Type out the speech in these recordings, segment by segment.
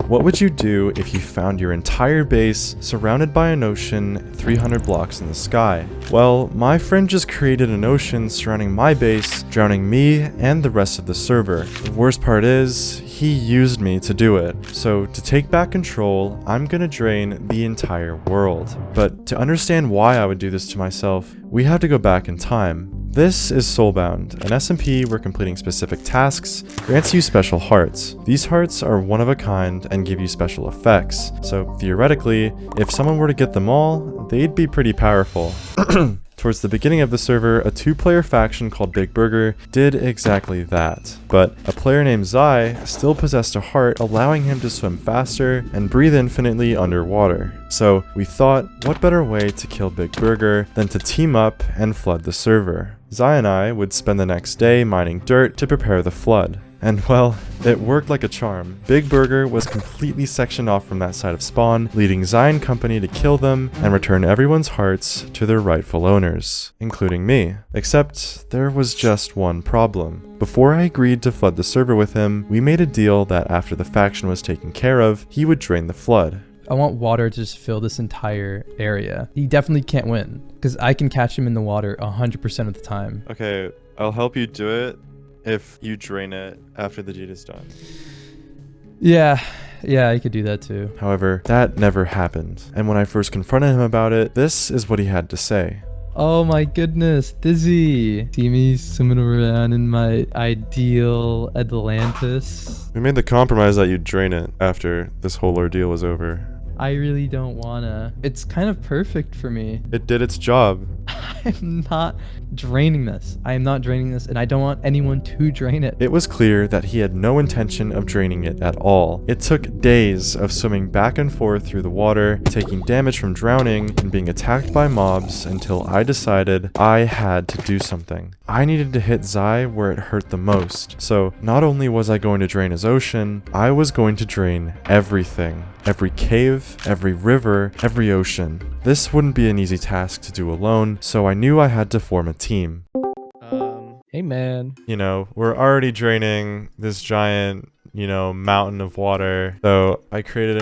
what would you do if you found your entire base surrounded by an ocean 300 blocks in the sky? Well, my friend just created an ocean surrounding my base, drowning me and the rest of the server. The worst part is, he used me to do it. So to take back control, I'm gonna drain the entire world. But to understand why I would do this to myself, we have to go back in time. This is Soulbound, an SMP where completing specific tasks grants you special hearts. These hearts are one of a kind and give you special effects, so theoretically, if someone were to get them all, they'd be pretty powerful. Towards the beginning of the server, a 2-player faction called Big Burger did exactly that, but a player named Zai still possessed a heart allowing him to swim faster and breathe infinitely underwater. So we thought, what better way to kill Big Burger than to team up and flood the server? Zai and I would spend the next day mining dirt to prepare the flood. And well, it worked like a charm. Big Burger was completely sectioned off from that side of spawn, leading Zai and company to kill them and return everyone's hearts to their rightful owners, including me. Except there was just one problem. Before I agreed to flood the server with him, we made a deal that after the faction was taken care of, he would drain the flood. I want water to just fill this entire area. He definitely can't win, because I can catch him in the water 100% of the time. Okay, I'll help you do it if you drain it after the deed is done. Yeah, I could do that too. However, that never happened, and when I first confronted him about it, this is what he had to say. Oh my goodness, Dizzy! See me swimming around in my ideal Atlantis. We made the compromise that you'd drain it after this whole ordeal was over. I really don't wanna. It's kind of perfect for me. It did its job. I'm not draining this. I am not draining this, and I don't want anyone to drain it. It was clear that he had no intention of draining it at all. It took days of swimming back and forth through the water, taking damage from drowning, and being attacked by mobs until I decided I had to do something. I needed to hit Zai where it hurt the most. So not only was I going to drain his ocean, I was going to drain everything. Every cave, every river, every ocean. This wouldn't be an easy task to do alone, so I knew I had to form a team. Hey man. You know, we're already draining this giant, mountain of water. So I created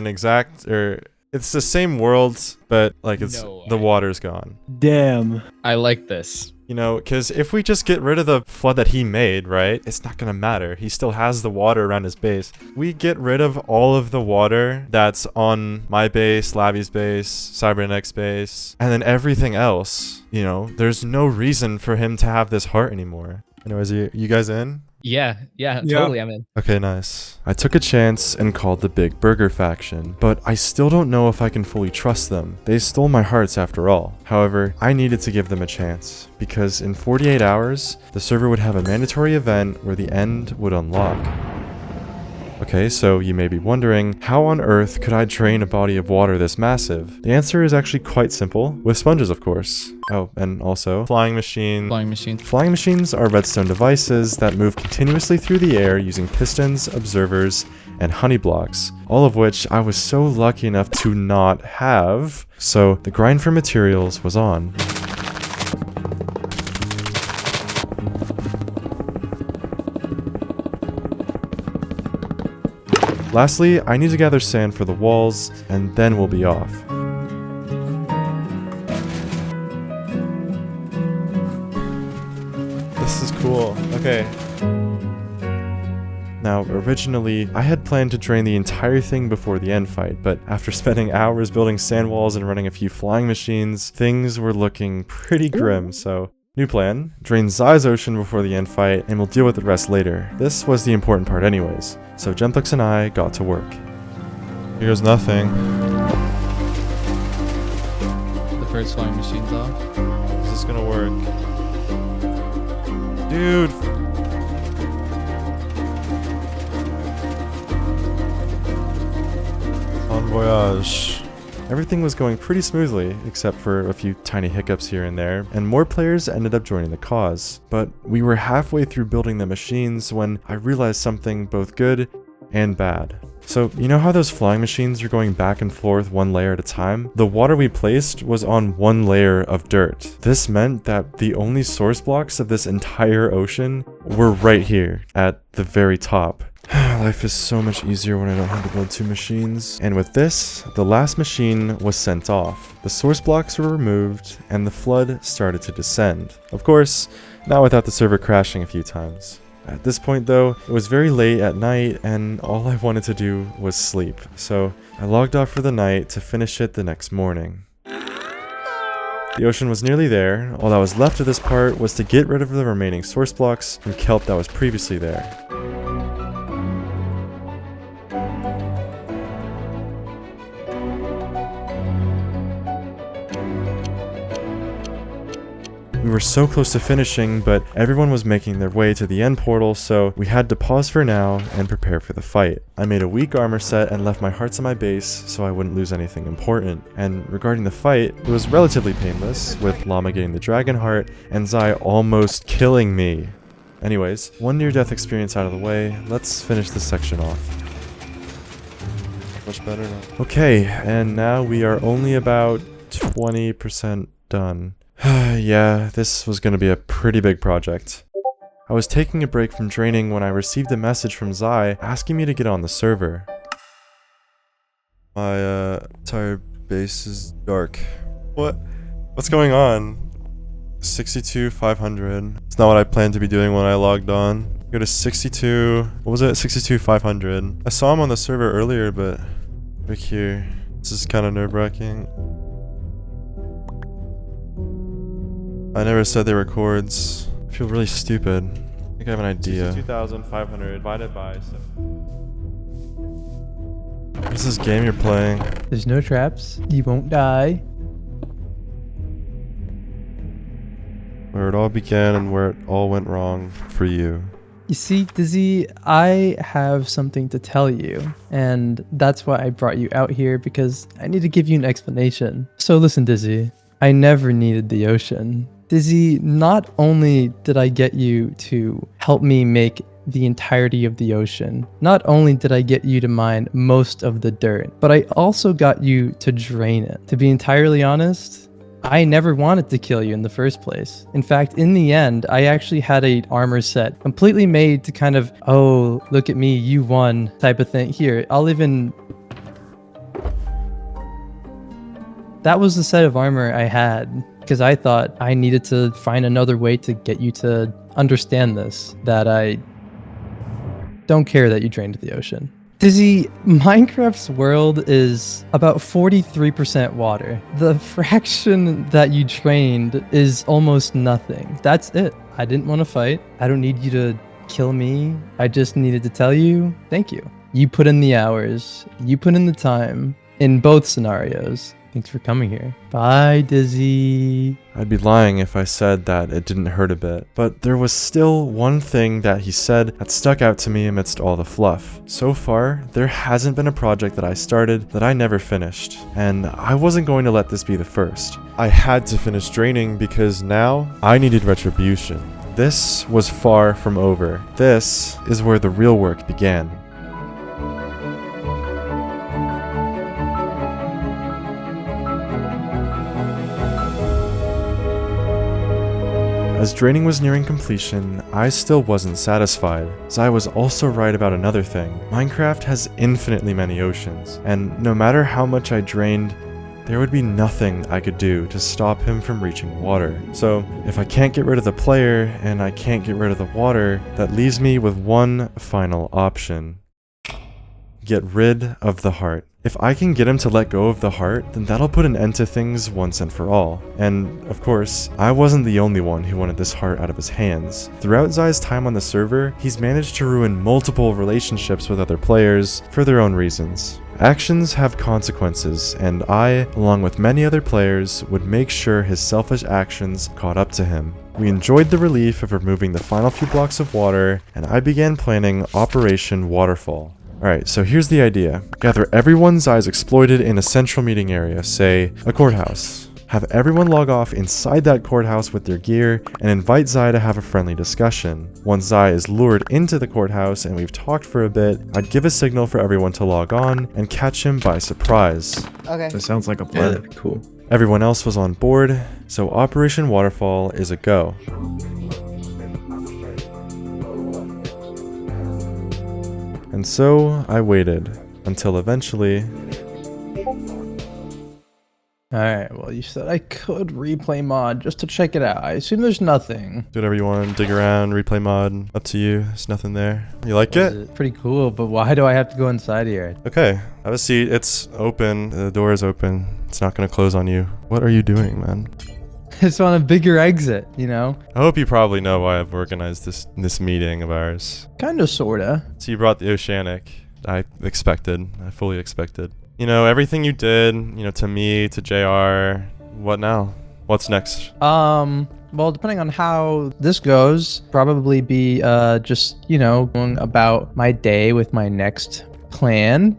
it's the same world, but like the water's gone. Damn. I like this. Because if we just get rid of the flood that he made, right, it's not going to matter. He still has the water around his base. We get rid of all of the water that's on my base, Lavi's base, Cybernet's base, and then everything else, there's no reason for him to have this heart anymore. Anyways, you guys in? Yeah, totally, I'm in. Okay, nice. I took a chance and called the Big Burger faction, but I still don't know if I can fully trust them. They stole my hearts after all. However, I needed to give them a chance, because in 48 hours, the server would have a mandatory event where the end would unlock. Okay, so you may be wondering, how on earth could I drain a body of water this massive? The answer is actually quite simple, with sponges of course. Oh, and also, flying machines. Flying machines are redstone devices that move continuously through the air using pistons, observers, and honey blocks, all of which I was so lucky enough to not have, so the grind for materials was on. Lastly, I need to gather sand for the walls, and then we'll be off. This is cool. Okay. Now, originally, I had planned to drain the entire thing before the end fight, but after spending hours building sand walls and running a few flying machines, things were looking pretty grim, so new plan, drain Zai's ocean before the end fight, and we'll deal with the rest later. This was the important part anyways, so Gemflix and I got to work. Here goes nothing. The first flying machine's off. Is this gonna work? Dude! Bon voyage. Everything was going pretty smoothly, except for a few tiny hiccups here and there, and more players ended up joining the cause. But we were halfway through building the machines when I realized something both good and bad. So, you know how those flying machines are going back and forth one layer at a time? The water we placed was on one layer of dirt. This meant that the only source blocks of this entire ocean were right here, at the very top. Life is so much easier when I don't have to build 2 machines. And with this, the last machine was sent off. The source blocks were removed, and the flood started to descend. Of course, not without the server crashing a few times. At this point though, it was very late at night and all I wanted to do was sleep. So I logged off for the night to finish it the next morning. The ocean was nearly there. All that was left of this part was to get rid of the remaining source blocks from kelp that was previously there. We were so close to finishing, but everyone was making their way to the end portal, so we had to pause for now and prepare for the fight. I made a weak armor set and left my hearts on my base so I wouldn't lose anything important. And regarding the fight, it was relatively painless, with Llama getting the dragon heart and Zai almost killing me. Anyways, one near-death experience out of the way, let's finish this section off. Much better now. Okay, and now we are only about 20% done. Yeah, this was gonna be a pretty big project. I was taking a break from training when I received a message from Zai asking me to get on the server. My entire base is dark. What's going on? 62,500. It's not what I planned to be doing when I logged on. Go to 62, what was it? 62,500. I saw him on the server earlier, but right here. This is kind of nerve-wracking. I never said they were chords. I feel really stupid. I think I have an idea. 62,500 divided by 7. What's this game you're playing? There's no traps. You won't die. Where it all began and where it all went wrong for you. You see, dizzyu, I have something to tell you, and that's why I brought you out here, because I need to give you an explanation. So listen, dizzyu, I never needed the ocean. dizzyu, not only did I get you to help me make the entirety of the ocean, not only did I get you to mine most of the dirt, but I also got you to drain it. To be entirely honest, I never wanted to kill you in the first place. In fact, in the end, I actually had a armor set completely made to kind of, oh, look at me, you won type of thing. Here, I'll even... That was the set of armor I had, because I thought I needed to find another way to get you to understand this, that I don't care that you drained the ocean. dizzyu, Minecraft's world is about 43% water. The fraction that you drained is almost nothing. That's it. I didn't want to fight. I don't need you to kill me. I just needed to tell you, thank you. You put in the hours. You put in the time in both scenarios. Thanks for coming here. Bye, dizzyu. I'd be lying if I said that it didn't hurt a bit, but there was still one thing that he said that stuck out to me amidst all the fluff. So far, there hasn't been a project that I started that I never finished, and I wasn't going to let this be the first. I had to finish draining because now I needed retribution. This was far from over. This is where the real work began. As draining was nearing completion, I still wasn't satisfied. Zai was also right about another thing. Minecraft has infinitely many oceans, and no matter how much I drained, there would be nothing I could do to stop him from reaching water. So, if I can't get rid of the player, and I can't get rid of the water, that leaves me with one final option. Get rid of the heart. If I can get him to let go of the heart, then that'll put an end to things once and for all. And, of course, I wasn't the only one who wanted this heart out of his hands. Throughout Zai's time on the server, he's managed to ruin multiple relationships with other players for their own reasons. Actions have consequences, and I, along with many other players, would make sure his selfish actions caught up to him. We enjoyed the relief of removing the final few blocks of water, and I began planning Operation Waterfall. Alright, so here's the idea. Gather everyone Zai's exploited in a central meeting area, say, a courthouse. Have everyone log off inside that courthouse with their gear, and invite Zai to have a friendly discussion. Once Zai is lured into the courthouse and we've talked for a bit, I'd give a signal for everyone to log on and catch him by surprise. Okay. That sounds like a plan. Yeah, cool. Everyone else was on board, so Operation Waterfall is a go. And so I waited until eventually. Alright, well, you said I could replay mod just to check it out. I assume there's nothing. Do whatever you want, dig around, replay mod, up to you. There's nothing there. You like it? It's pretty cool, but why do I have to go inside here? Okay, have a seat. It's open. The door is open. It's not gonna close on you. What are you doing, man? It's on a bigger exit, you know? I hope you probably know why I've organized this meeting of ours. Kinda, sorta. So you brought the Oceanic. I fully expected. You know, everything you did, you know, to me, to JR, what now? What's next? Well, depending on how this goes, probably be, just, you know, going about my day with my next plan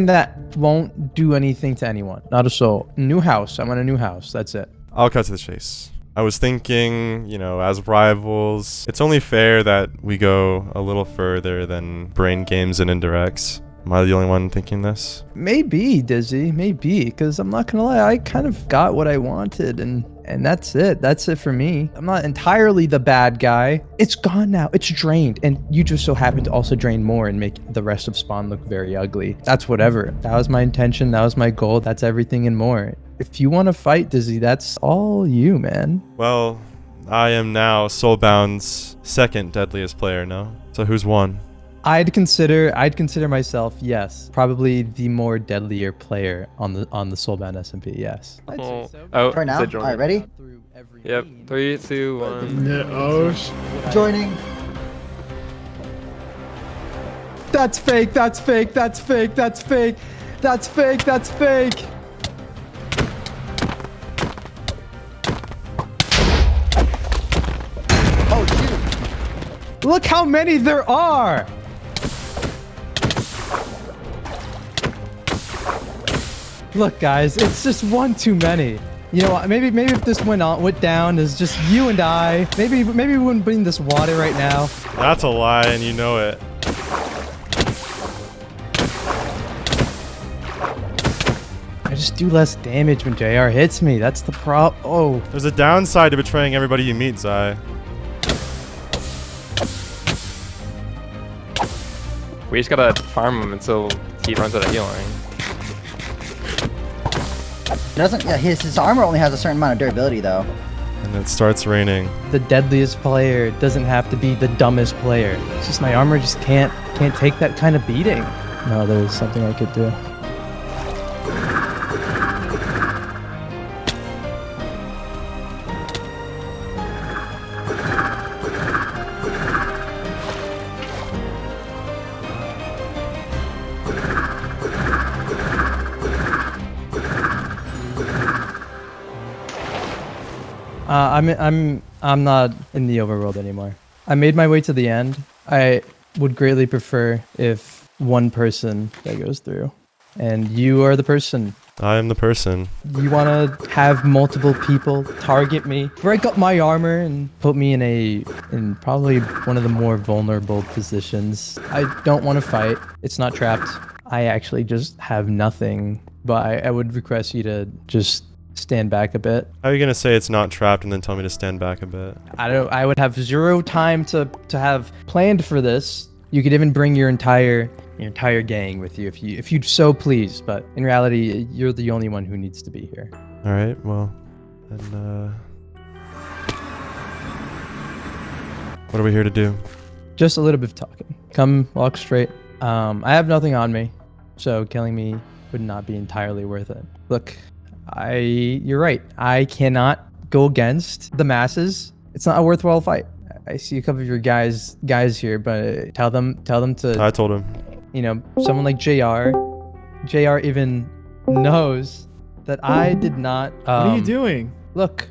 that won't do anything to anyone. Not a soul. New house. I want a new house. That's it. I'll cut to the chase. I was thinking, you know, as rivals, it's only fair that we go a little further than brain games and indirects. Am I the only one thinking this? Maybe, Dizzy. Maybe. Because I'm not going to lie, I kind of got what I wanted, and that's it. That's it for me. I'm not entirely the bad guy. It's gone now. It's drained. And you just so happen to also drain more and make the rest of Spawn look very ugly. That's whatever. That was my intention. That was my goal. That's everything and more. If you want to fight, Dizzy, that's all you, man. Well, I am now Soulbound's second deadliest player, no? So who's won? I'd consider myself, yes, probably the more deadlier player on the Soulbound SMP, yes. I'd say so. Oh, For now? Alright, ready? Yep. 3, 2, 1. Joining. That's fake, that's fake, that's fake, that's fake, that's fake, that's fake. Oh, shoot. Look how many there are. Look, guys, it's just one too many. You know what? Maybe if this went down as just you and I, maybe we wouldn't be in this water right now. That's a lie, and you know it. I just do less damage when JR hits me. That's the Oh. There's a downside to betraying everybody you meet, Zai. We just gotta farm him until he runs out of healing. Doesn't, yeah, his armor only has a certain amount of durability, though. And it starts raining. The deadliest player doesn't have to be the dumbest player. It's just my armor just can't take that kind of beating. No, there's something I could do. I'm not in the overworld anymore. I made my way to the end. I would greatly prefer if one person that goes through, and you are the person. I am the person. You want to have multiple people target me, break up my armor, and put me in probably one of the more vulnerable positions. I don't want to fight. It's not trapped. I actually just have nothing, but I would request you to just stand back a bit. How are you gonna say it's not trapped and then tell me to stand back a bit? I would have zero time to have planned for this. You could even bring your entire gang with you if you'd so please, but in reality, you're the only one who needs to be here. All right, well, then what are we here to do? Just a little bit of talking. Come, walk straight. I have nothing on me, so killing me would not be entirely worth it. Look, you're right. I cannot go against the masses. It's not a worthwhile fight. I see a couple of your guys here, but tell them to. I told him. You know, someone like JR. JR even knows that I did not. What are you doing? Look,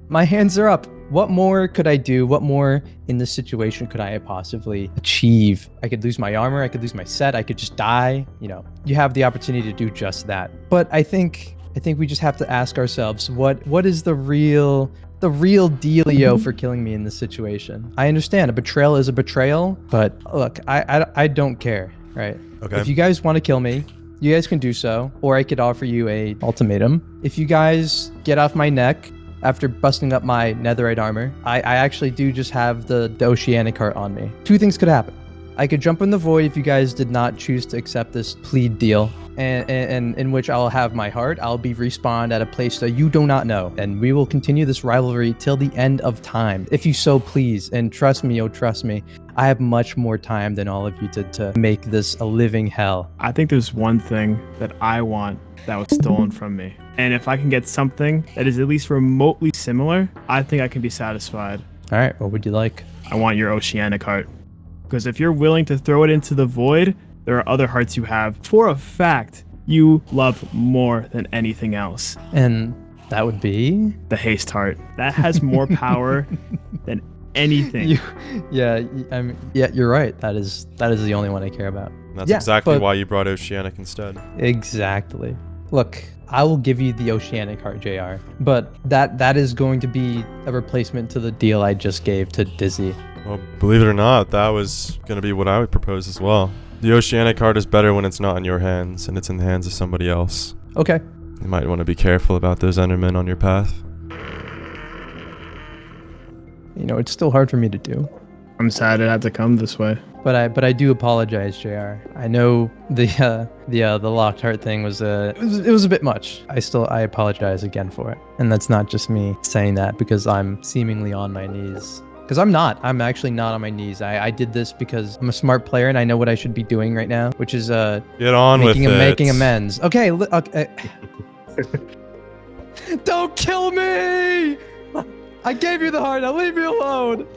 my hands are up. What more could I do? What more in this situation could I possibly achieve? I could lose my armor. I could lose my set. I could just die. You know, you have the opportunity to do just that. But I think we just have to ask ourselves, what is the real dealio for killing me in this situation? I understand a betrayal is a betrayal, but look, I don't care, right? Okay. If you guys want to kill me, you guys can do so, or I could offer you a ultimatum. If you guys get off my neck after busting up my netherite armor, I actually do just have the oceanic heart on me. Two things could happen. I could jump in the void if you guys did not choose to accept this plead deal, and in which I'll have my heart. I'll be respawned at a place that you do not know, and we will continue this rivalry till the end of time, if you so please. And trust me, oh trust me, I have much more time than all of you to make this a living hell. I think there's one thing that I want that was stolen from me. And if I can get something that is at least remotely similar, I think I can be satisfied. All right, what would you like? I want your oceanic heart. Because if you're willing to throw it into the void, there are other hearts you have. For a fact, you love more than anything else. And that would be? The haste heart. That has more power than anything. Yeah, you're right. That is the only one I care about. That's Yeah, exactly but- why you brought Oceanic instead. Exactly. Look, I will give you the oceanic heart, JR, but that is going to be a replacement to the deal I just gave to Dizzy. Well, believe it or not, that was going to be what I would propose as well. The Oceanic heart is better when it's not in your hands and it's in the hands of somebody else. Okay. You might want to be careful about those Endermen on your path. You know, it's still hard for me to do. I'm sad it had to come this way. But I do apologize, JR. I know the locked heart thing was it was a bit much. I apologize again for it. And that's not just me saying that because I'm seemingly on my knees. Because I'm not. I'm actually not on my knees. I did this because I'm a smart player and I know what I should be doing right now, which is Get on with it. making amends. Okay. Okay. Don't kill me! I gave you the heart. Now leave me alone.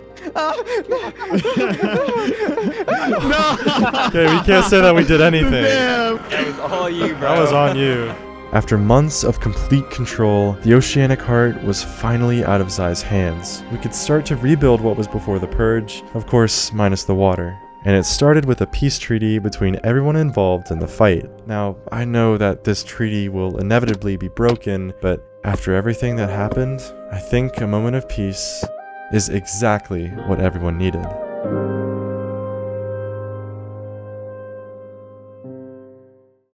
Okay, we can't say that we did anything. That was all you, bro. That was on you. After months of complete control, the Oceanic heart was finally out of Zai's hands. We could start to rebuild what was before the purge, of course, minus the water. And it started with a peace treaty between everyone involved in the fight. Now, I know that this treaty will inevitably be broken, but after everything that happened, I think a moment of peace is exactly what everyone needed.